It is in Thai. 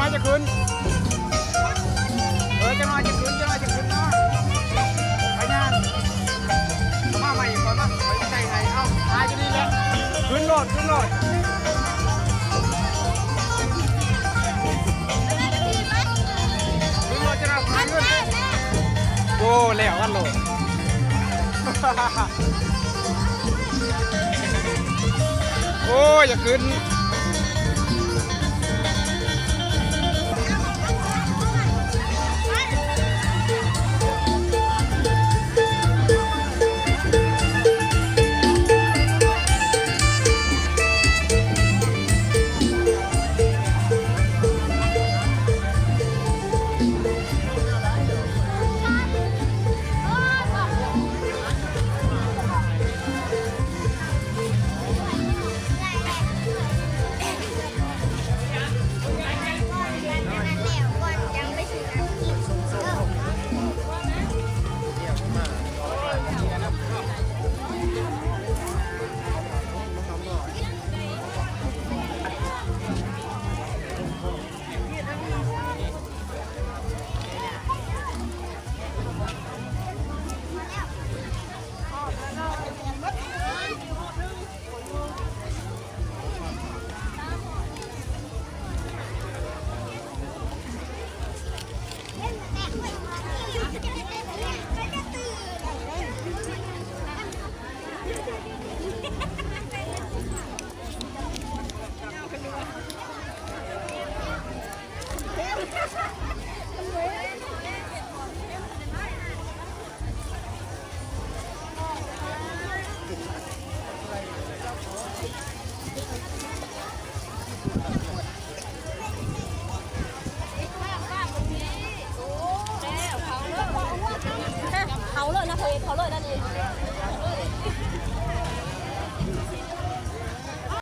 อยจะขึ้นจะน้อยจะขึ้นเนาะไปงานมาใหม่ก่อนนะไปใจไหนเอ้าตายจะดีแล้วขึ้นโหลดขึ้นโหลดจะรับขึ้นโอ้แล้วกันโหลดโอ้ยอย่าขึ้นเขาเลยนะนั่นเอง